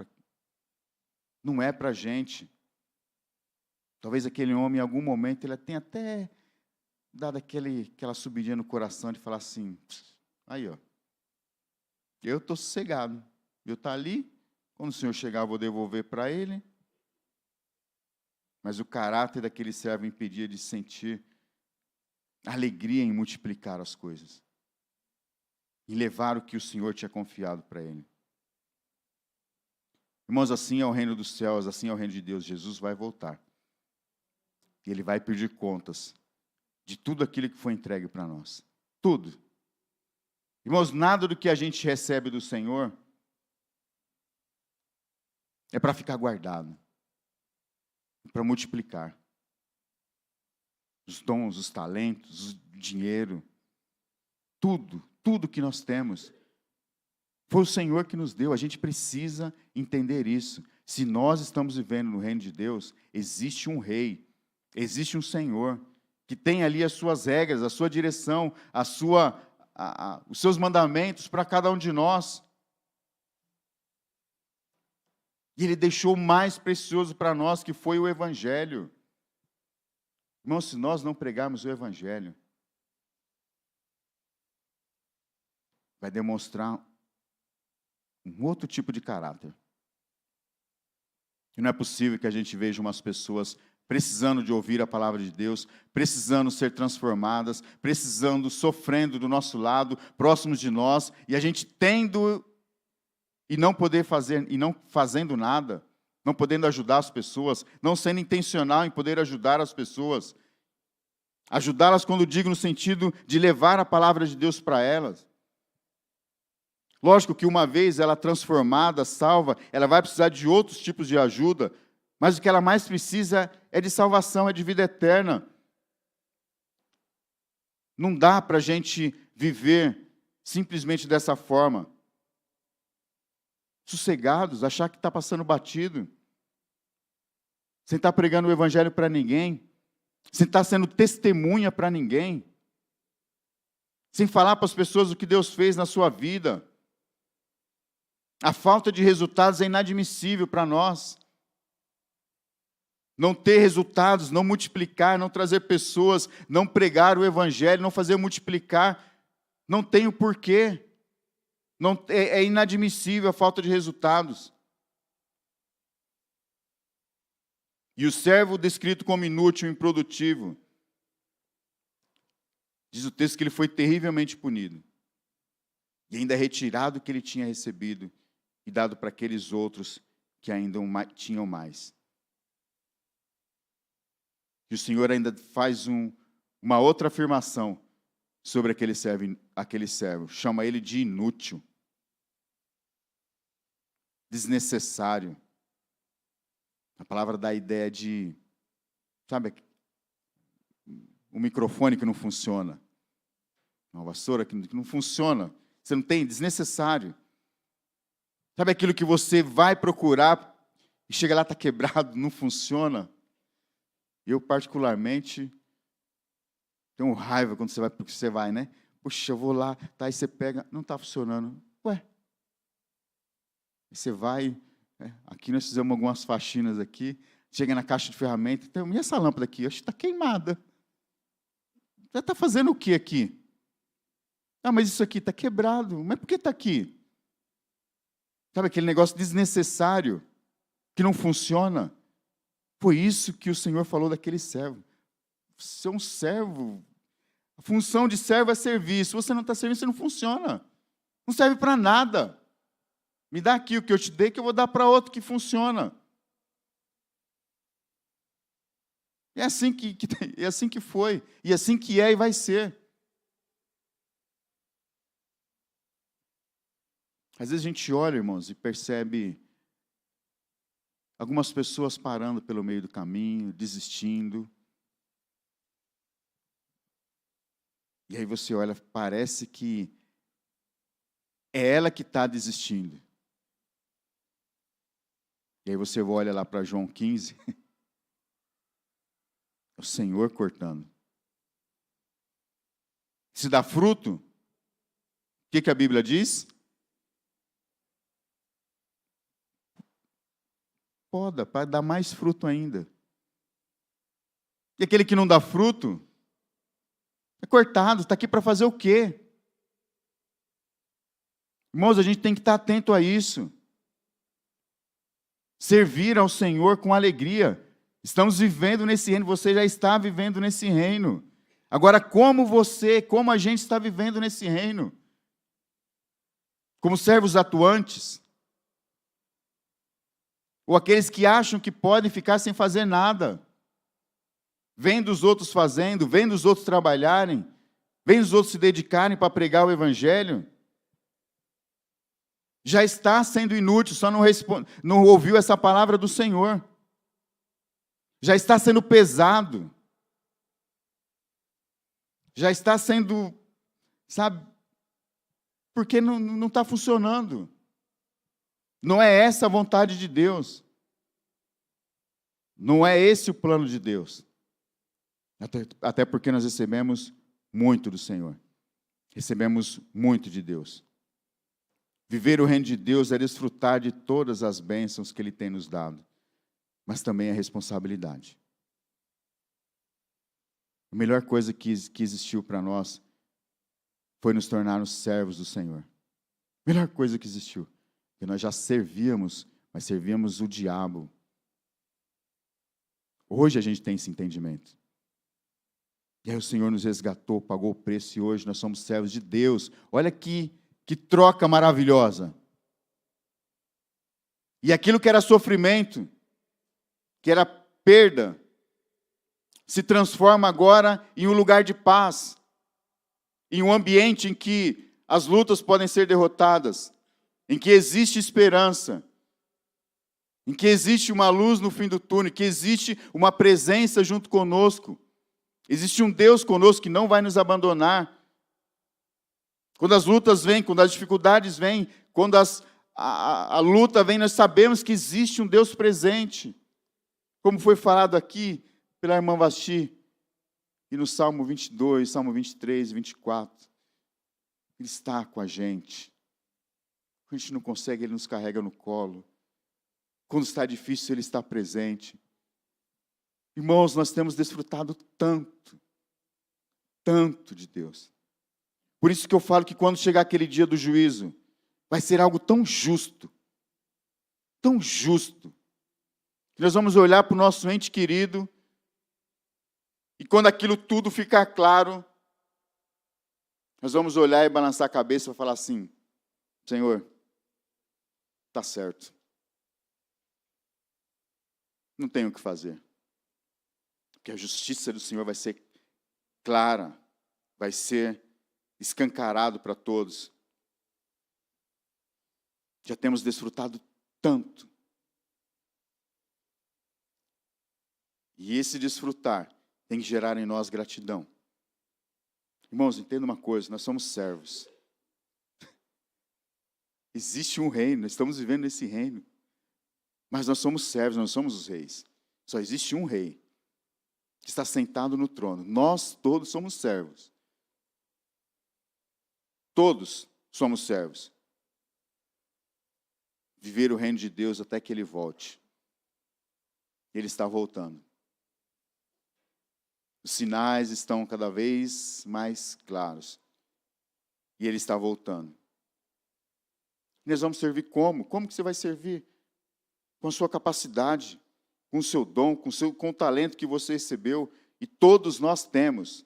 Não é para a gente. Talvez aquele homem, em algum momento, ele tenha até dado aquela subidinha no coração de falar assim, aí, ó, eu estou sossegado. Eu estou ali, quando o Senhor chegar, eu vou devolver para ele. Mas o caráter daquele servo impedia de sentir alegria em multiplicar as coisas. Em levar o que o Senhor tinha confiado para ele. Irmãos, assim é o reino dos céus, assim é o reino de Deus. Jesus vai voltar. E ele vai pedir contas de tudo aquilo que foi entregue para nós. Tudo. Irmãos, nada do que a gente recebe do Senhor é para ficar guardado. É para multiplicar. Os dons, os talentos, o dinheiro. Tudo que nós temos Foi o Senhor que nos deu. A gente precisa entender isso. Se nós estamos vivendo no reino de Deus, existe um rei, existe um Senhor, que tem ali as suas regras, a sua direção, os seus mandamentos para cada um de nós. E Ele deixou o mais precioso para nós, que foi o Evangelho. Irmãos, se nós não pregarmos o Evangelho, vai demonstrar um outro tipo de caráter. E não é possível que a gente veja umas pessoas precisando de ouvir a palavra de Deus, precisando ser transformadas, precisando, sofrendo do nosso lado, próximos de nós, e a gente tendo e não poder fazer, e não fazendo nada, não podendo ajudar as pessoas, não sendo intencional em poder ajudar as pessoas. Ajudá-las, quando digo, no sentido de levar a palavra de Deus para elas. Lógico que uma vez ela transformada, salva, ela vai precisar de outros tipos de ajuda, mas o que ela mais precisa é de salvação, é de vida eterna. Não dá para a gente viver simplesmente dessa forma. Sossegados, achar que está passando batido, sem estar pregando o Evangelho para ninguém, sem estar sendo testemunha para ninguém, sem falar para as pessoas o que Deus fez na sua vida. A falta de resultados é inadmissível para nós. Não ter resultados, não multiplicar, não trazer pessoas, não pregar o Evangelho, não fazer multiplicar, não tem o porquê. Não, é inadmissível a falta de resultados. E o servo descrito como inútil e improdutivo, diz o texto que ele foi terrivelmente punido. E ainda retirado o que ele tinha recebido e dado para aqueles outros que ainda tinham mais. E o Senhor ainda faz uma outra afirmação sobre aquele servo. Chama ele de inútil, desnecessário. A palavra dá a ideia de, sabe, um microfone que não funciona, uma vassoura que não funciona, você não tem, desnecessário. Sabe aquilo que você vai procurar e chega lá, está quebrado, não funciona? Eu, particularmente, tenho raiva quando você vai, porque você vai, né? Puxa, eu vou lá, tá, aí você pega, não está funcionando. Ué? Aí você vai, aqui nós fizemos algumas faxinas aqui, chega na caixa de ferramentas, então, e essa lâmpada aqui? Acho que está queimada. Já está fazendo o que aqui? Ah, mas isso aqui está quebrado. Mas por que está aqui? Sabe aquele negócio desnecessário, que não funciona? Foi isso que o Senhor falou daquele servo. Você é um servo. A função de servo é servir. Se você não está servindo, você não funciona. Não serve para nada. Me dá aqui o que eu te dei, que eu vou dar para outro que funciona. É assim é assim que foi. E é assim que é e vai ser. Às vezes a gente olha, irmãos, e percebe algumas pessoas parando pelo meio do caminho, desistindo. E aí você olha, parece que é ela que está desistindo. E aí você olha lá para João 15, o Senhor cortando. Se dá fruto, o que a Bíblia diz? Poda, para dar mais fruto ainda. E aquele que não dá fruto, é cortado, está aqui para fazer o quê? Irmãos, a gente tem que estar atento a isso. Servir ao Senhor com alegria. Estamos vivendo nesse reino, você já está vivendo nesse reino. Agora, como a gente está vivendo nesse reino? Como servos atuantes? Ou aqueles que acham que podem ficar sem fazer nada? Vendo os outros fazendo, vendo os outros trabalharem, vendo os outros se dedicarem para pregar o Evangelho? Já está sendo inútil, só não ouviu essa palavra do Senhor. Já está sendo pesado. Já está sendo, sabe, porque não está funcionando. Não é essa a vontade de Deus. Não é esse o plano de Deus. Até porque nós recebemos muito do Senhor. Recebemos muito de Deus. Viver o reino de Deus é desfrutar de todas as bênçãos que Ele tem nos dado, mas também a responsabilidade. A melhor coisa que existiu para nós foi nos tornarmos servos do Senhor. A melhor coisa que existiu. Porque nós já servíamos, mas servíamos o diabo. Hoje a gente tem esse entendimento. E aí o Senhor nos resgatou, pagou o preço e hoje nós somos servos de Deus. Olha que troca maravilhosa. E aquilo que era sofrimento, que era perda, se transforma agora em um lugar de paz, em um ambiente em que as lutas podem ser derrotadas, em que existe esperança, em que existe uma luz no fim do túnel, que existe uma presença junto conosco. Existe um Deus conosco que não vai nos abandonar. Quando as lutas vêm, quando as dificuldades vêm, quando a luta vem, nós sabemos que existe um Deus presente. Como foi falado aqui pela irmã Vasti, e no Salmo 22, Salmo 23 e 24. Ele está com a gente. Quando a gente não consegue, Ele nos carrega no colo. Quando está difícil, Ele está presente. Irmãos, nós temos desfrutado tanto de Deus. Por isso que eu falo que quando chegar aquele dia do juízo, vai ser algo tão justo, que nós vamos olhar para o nosso ente querido, e quando aquilo tudo ficar claro, nós vamos olhar e balançar a cabeça e falar assim: Senhor, está certo. Não tenho o que fazer. Porque a justiça do Senhor vai ser clara, vai ser escancarado para todos. Já temos desfrutado tanto. E esse desfrutar tem que gerar em nós gratidão. Irmãos, entenda uma coisa, nós somos servos. Existe um reino, nós estamos vivendo nesse reino. Mas nós somos servos, nós somos os reis. Só existe um rei que está sentado no trono. Nós todos somos servos. Todos somos servos. Viver o reino de Deus até que Ele volte. Ele está voltando. Os sinais estão cada vez mais claros. E Ele está voltando. Nós vamos servir como? Como que você vai servir? Com a sua capacidade, com o seu dom, com o talento que você recebeu. E todos nós temos.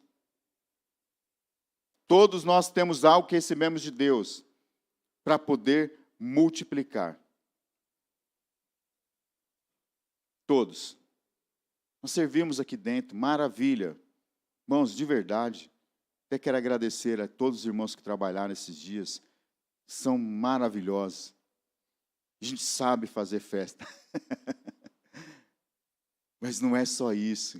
Todos nós temos algo que recebemos de Deus para poder multiplicar. Todos. Nós servimos aqui dentro, maravilha. Irmãos, de verdade, até quero agradecer a todos os irmãos que trabalharam esses dias. São maravilhosos. A gente sabe fazer festa. Mas não é só isso.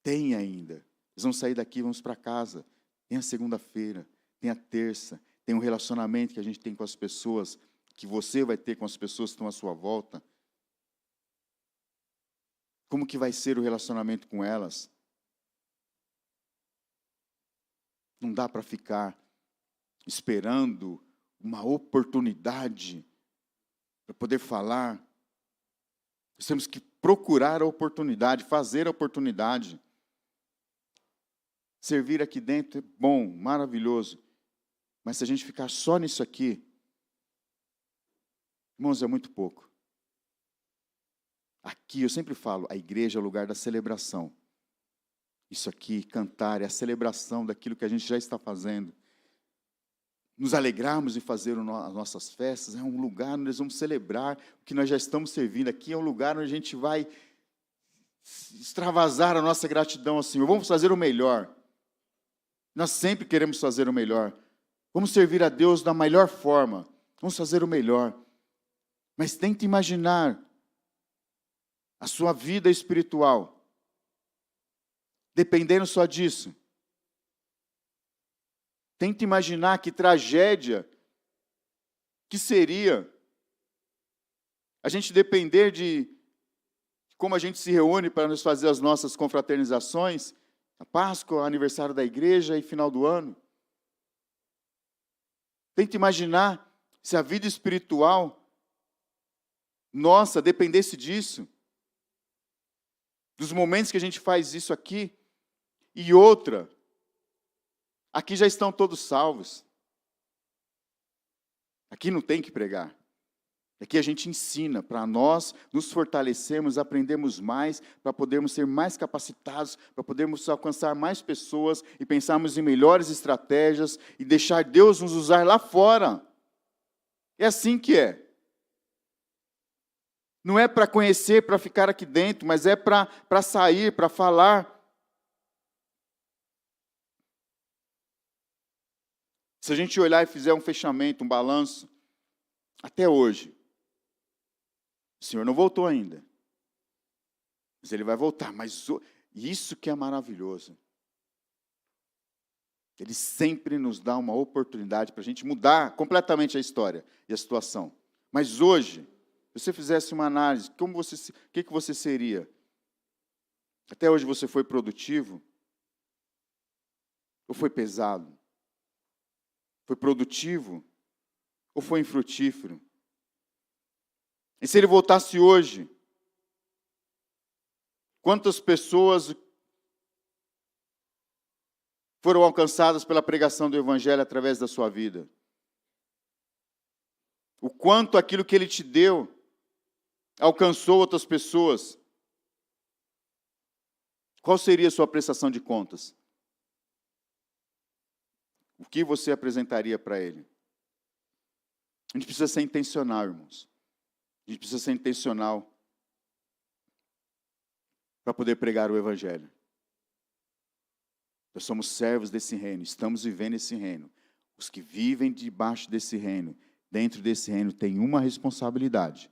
Tem ainda. Nós vamos sair daqui, vamos para casa. Tem a segunda-feira, tem a terça, tem um relacionamento que a gente tem com as pessoas, que você vai ter com as pessoas que estão à sua volta. Como que vai ser o relacionamento com elas? Não dá para ficar esperando uma oportunidade para poder falar. Nós temos que procurar a oportunidade, fazer a oportunidade. Servir aqui dentro é bom, maravilhoso. Mas se a gente ficar só nisso aqui, irmãos, é muito pouco. Aqui, eu sempre falo, a igreja é o lugar da celebração. Isso aqui, cantar, é a celebração daquilo que a gente já está fazendo. Nos alegrarmos em fazer as nossas festas, é um lugar onde nós vamos celebrar o que nós já estamos servindo. Aqui é um lugar onde a gente vai extravasar a nossa gratidão ao Senhor. Vamos fazer o melhor. Nós sempre queremos fazer o melhor. Vamos servir a Deus da melhor forma. Vamos fazer o melhor. Mas tente imaginar a sua vida espiritual dependendo só disso. Tenta imaginar que tragédia que seria a gente depender de como a gente se reúne para nos fazer as nossas confraternizações, a Páscoa, aniversário da igreja e final do ano. Tenta imaginar se a vida espiritual nossa dependesse disso, dos momentos que a gente faz isso aqui. E outra, aqui já estão todos salvos. Aqui não tem que pregar. Aqui a gente ensina para nós nos fortalecermos, aprendermos mais, para podermos ser mais capacitados, para podermos alcançar mais pessoas e pensarmos em melhores estratégias e deixar Deus nos usar lá fora. É assim que é. Não é para conhecer, para ficar aqui dentro, mas é para sair, para falar. Se a gente olhar e fizer um fechamento, um balanço, até hoje, o Senhor não voltou ainda. Mas Ele vai voltar. Mas isso que é maravilhoso. Ele sempre nos dá uma oportunidade para a gente mudar completamente a história e a situação. Mas hoje, se você fizesse uma análise, o que você seria? Até hoje você foi produtivo? Ou foi pesado? Foi produtivo? Ou foi infrutífero? E se ele voltasse hoje, quantas pessoas foram alcançadas pela pregação do Evangelho através da sua vida? O quanto aquilo que Ele te deu alcançou outras pessoas? Qual seria a sua prestação de contas? O que você apresentaria para Ele? A gente precisa ser intencional, irmãos. A gente precisa ser intencional para poder pregar o Evangelho. Nós somos servos desse reino, estamos vivendo esse reino. Os que vivem debaixo desse reino, dentro desse reino, têm uma responsabilidade: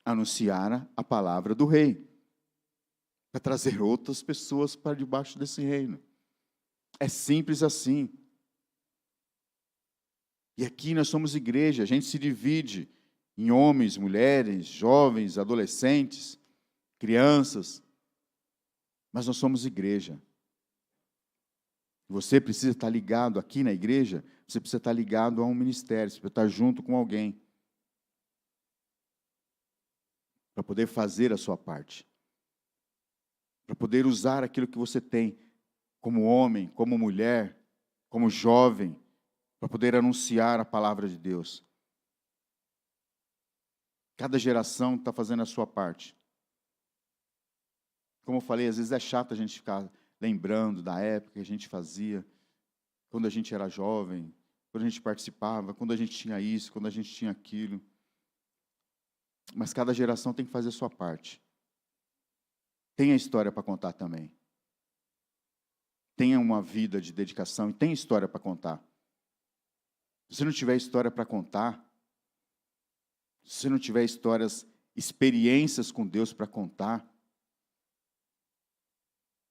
anunciar a palavra do rei, para trazer outras pessoas para debaixo desse reino. É simples assim. E aqui nós somos igreja, a gente se divide em homens, mulheres, jovens, adolescentes, crianças, mas nós somos igreja. Você precisa estar ligado aqui na igreja, você precisa estar ligado a um ministério, você precisa estar junto com alguém, para poder fazer a sua parte, para poder usar aquilo que você tem, como homem, como mulher, como jovem, para poder anunciar a palavra de Deus. Cada geração está fazendo a sua parte. Como eu falei, às vezes é chato a gente ficar lembrando da época que a gente fazia, quando a gente era jovem, quando a gente participava, quando a gente tinha isso, quando a gente tinha aquilo. Mas cada geração tem que fazer a sua parte. Tem a história para contar também. Tenha uma vida de dedicação e tem história para contar. Se você não tiver história para contar, se você não tiver experiências com Deus para contar,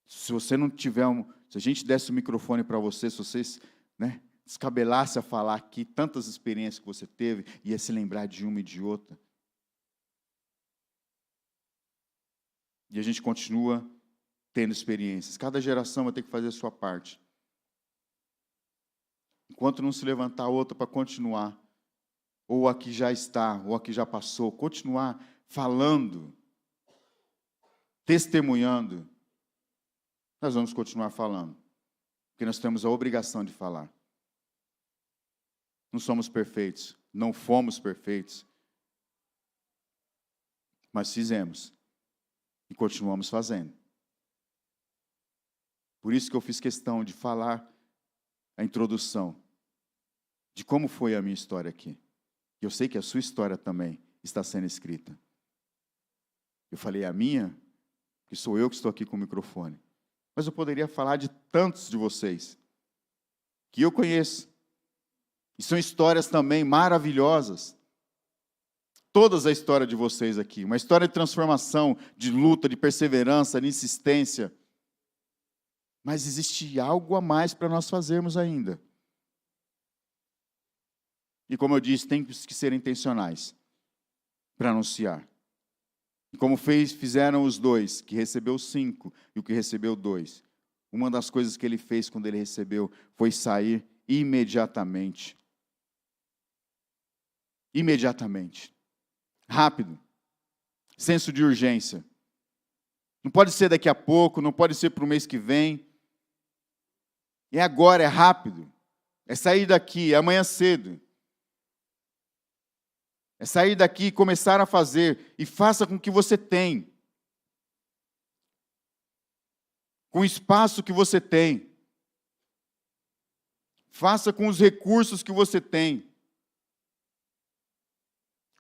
se você não tiver se a gente desse o microfone para você, se você descabelasse a falar aqui tantas experiências que você teve, ia se lembrar de uma e de outra. E a gente continua tendo experiências. Cada geração vai ter que fazer a sua parte. Enquanto não se levantar outra para continuar, ou a que já está, ou a que já passou, continuar falando, testemunhando, nós vamos continuar falando, porque nós temos a obrigação de falar. Não somos perfeitos, não fomos perfeitos, mas fizemos e continuamos fazendo. Por isso que eu fiz questão de falar a introdução de como foi a minha história aqui. E eu sei que a sua história também está sendo escrita. Eu falei a minha, que sou eu que estou aqui com o microfone. Mas eu poderia falar de tantos de vocês que eu conheço. E são histórias também maravilhosas. Todas a história de vocês aqui. Uma história de transformação, de luta, de perseverança, de insistência. Mas existe algo a mais para nós fazermos ainda. E como eu disse, tem que ser intencionais para anunciar. E como fizeram os dois, que recebeu 5 e o que recebeu 2. Uma das coisas que ele fez quando ele recebeu foi sair imediatamente. Imediatamente. Rápido. Senso de urgência. Não pode ser daqui a pouco, não pode ser para o mês que vem. É agora, é rápido. É sair daqui, é amanhã cedo. É sair daqui e começar a fazer. E faça com o que você tem. Com o espaço que você tem. Faça com os recursos que você tem.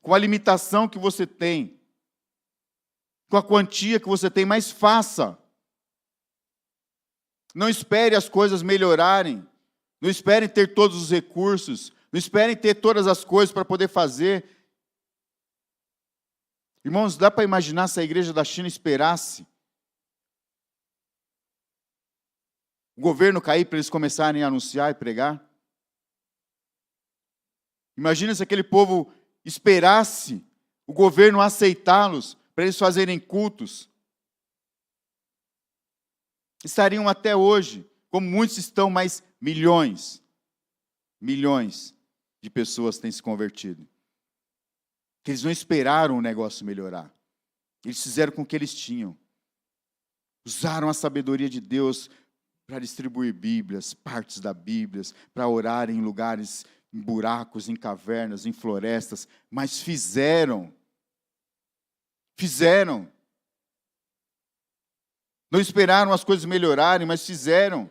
Com a limitação que você tem. Com a quantia que você tem, mas faça. Não espere as coisas melhorarem. Não espere ter todos os recursos. Não espere ter todas as coisas para poder fazer. Irmãos, dá para imaginar se a igreja da China esperasse o governo cair para eles começarem a anunciar e pregar? Imagina se aquele povo esperasse o governo aceitá-los para eles fazerem cultos. Estariam até hoje, como muitos estão, mas milhões de pessoas têm se convertido. Que eles não esperaram o negócio melhorar. Eles fizeram com o que eles tinham. Usaram a sabedoria de Deus para distribuir Bíblias, partes da Bíblia, para orar em lugares, em buracos, em cavernas, em florestas, mas fizeram. Não esperaram as coisas melhorarem, mas fizeram.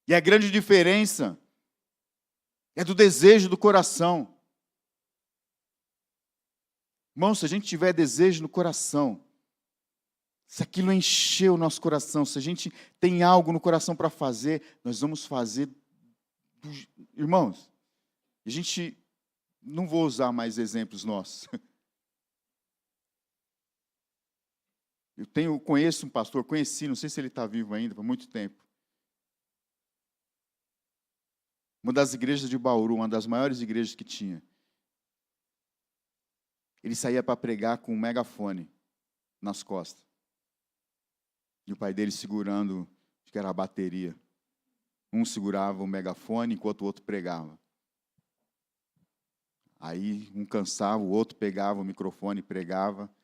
E a grande diferença é do desejo do coração. Irmão, se a gente tiver desejo no coração, se aquilo encher o nosso coração, se a gente tem algo no coração para fazer, nós vamos fazer. Irmãos, a gente, não vou usar mais exemplos nossos. Conheço um pastor, não sei se ele está vivo ainda, por muito tempo. Uma das igrejas de Bauru, uma das maiores igrejas que tinha. Ele saía para pregar com um megafone nas costas. E o pai dele segurando, acho que era a bateria. Um segurava o megafone, enquanto o outro pregava. Aí um cansava, o outro pegava o microfone, pregava,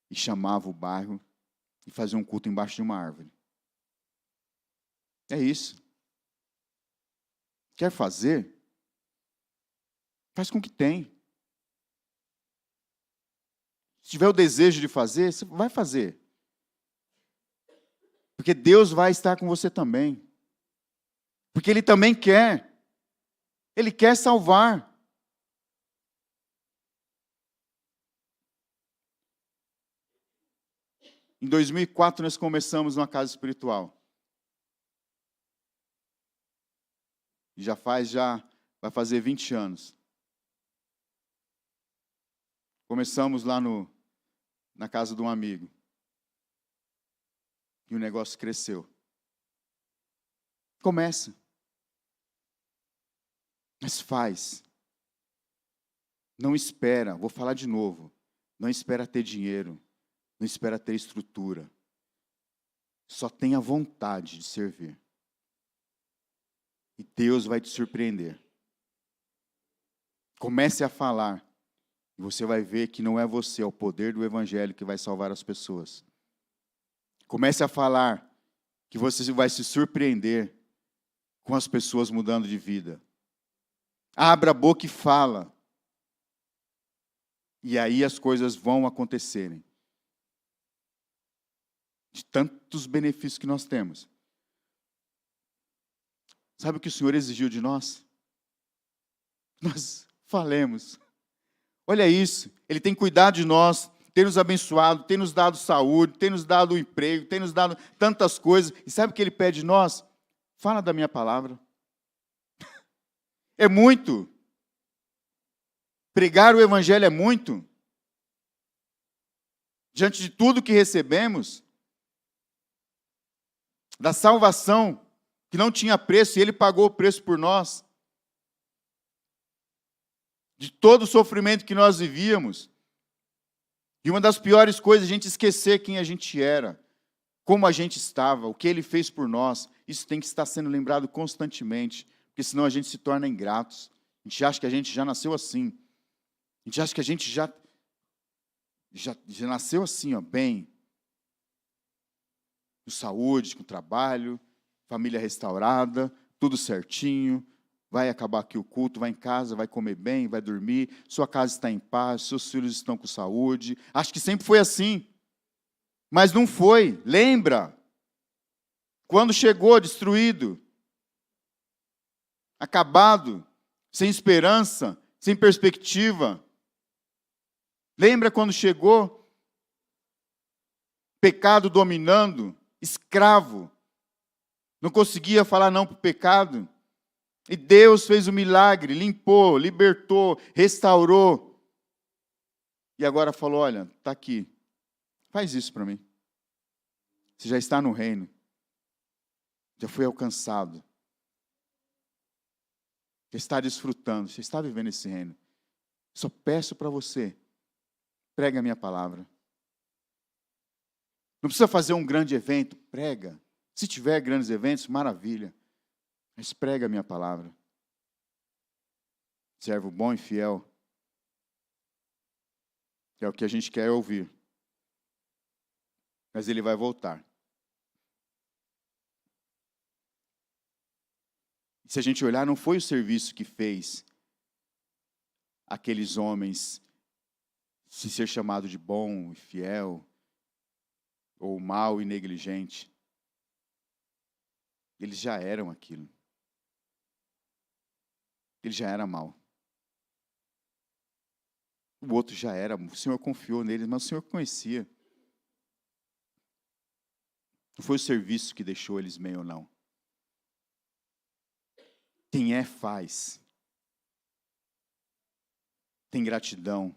e chamava o bairro, e fazia um culto embaixo de uma árvore. É isso. Quer fazer? Faz com o que tem. Se tiver o desejo de fazer, você vai fazer. Porque Deus vai estar com você também. Porque Ele também quer. Ele quer salvar. Em 2004, nós começamos uma casa espiritual. E já vai fazer 20 anos. Começamos lá na casa de um amigo. E o negócio cresceu. Começa. Mas faz. Não espera, vou falar de novo. Não espera ter dinheiro. Não espera ter estrutura. Só tenha vontade de servir. E Deus vai te surpreender. Comece a falar. E você vai ver que não é você, é o poder do Evangelho que vai salvar as pessoas. Comece a falar que você vai se surpreender com as pessoas mudando de vida. Abra a boca e fala. E aí as coisas vão acontecerem. De tantos benefícios que nós temos. Sabe o que o Senhor exigiu de nós? Nós falemos. Olha isso, Ele tem cuidado de nós, tem nos abençoado, tem nos dado saúde, tem nos dado um emprego, tem nos dado tantas coisas. E sabe o que Ele pede de nós? Fala da minha palavra. É muito. Pregar o Evangelho é muito. Diante de tudo que recebemos, da salvação que não tinha preço, e Ele pagou o preço por nós. De todo o sofrimento que nós vivíamos. E uma das piores coisas é a gente esquecer quem a gente era, como a gente estava, o que Ele fez por nós. Isso tem que estar sendo lembrado constantemente, porque senão a gente se torna ingratos. A gente acha que a gente já nasceu assim. A gente acha que a gente já nasceu assim, ó, bem. Com saúde, com trabalho, família restaurada, tudo certinho. Vai acabar aqui o culto, vai em casa, vai comer bem, vai dormir. Sua casa está em paz, seus filhos estão com saúde. Acho que sempre foi assim. Mas não foi. Lembra? Quando chegou destruído, acabado, sem esperança, sem perspectiva. Lembra quando chegou? Pecado dominando, escravo. Não conseguia falar não para o pecado. E Deus fez o milagre, limpou, libertou, restaurou. E agora falou, olha, está aqui. Faz isso para mim. Você já está no reino. Já foi alcançado. Já está desfrutando, já está vivendo esse reino. Só peço para você, pregue a minha palavra. Não precisa fazer um grande evento, prega. Se tiver grandes eventos, maravilha. Mas prega a minha palavra. Servo bom e fiel. É o que a gente quer ouvir. Mas Ele vai voltar. E se a gente olhar, não foi o serviço que fez aqueles homens se ser chamado de bom e fiel, ou mau e negligente. Eles já eram aquilo. Ele já era mau. O outro já era. O Senhor confiou neles, mas o Senhor conhecia. Não foi o serviço que deixou eles meio ou não. Quem é, faz. Tem gratidão.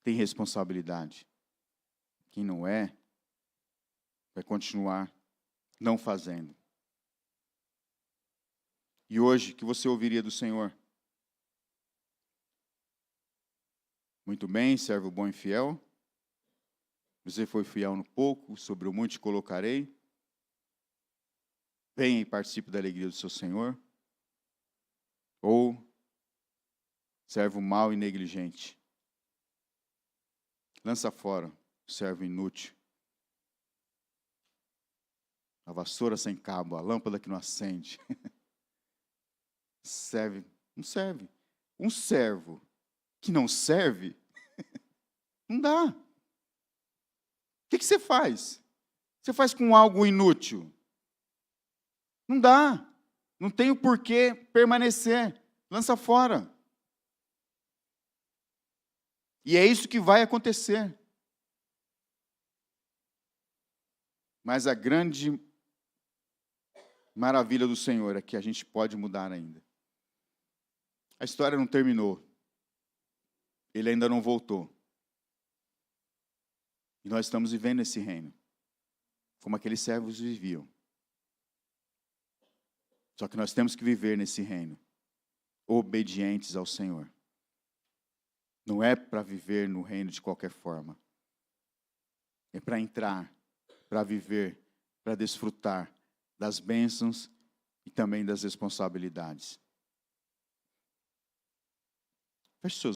Tem responsabilidade. Quem não é, vai continuar não fazendo. E hoje, o que você ouviria do Senhor? Muito bem, servo bom e fiel. Você foi fiel no pouco, sobre o muito te colocarei. Venha e participe da alegria do seu Senhor. Ou servo mau e negligente. Lança fora o servo inútil. A vassoura sem cabo, a lâmpada que não acende. Serve, não serve. Um servo que não serve, não dá. O que você faz? Você faz com algo inútil? Não dá. Não tem o porquê permanecer. Lança fora. E é isso que vai acontecer. Mas a grande maravilha do Senhor é que a gente pode mudar ainda. A história não terminou. Ele ainda não voltou. E nós estamos vivendo esse reino, como aqueles servos viviam. Só que nós temos que viver nesse reino, obedientes ao Senhor. Não é para viver no reino de qualquer forma. É para entrar, para viver, para desfrutar das bênçãos e também das responsabilidades. Feche seus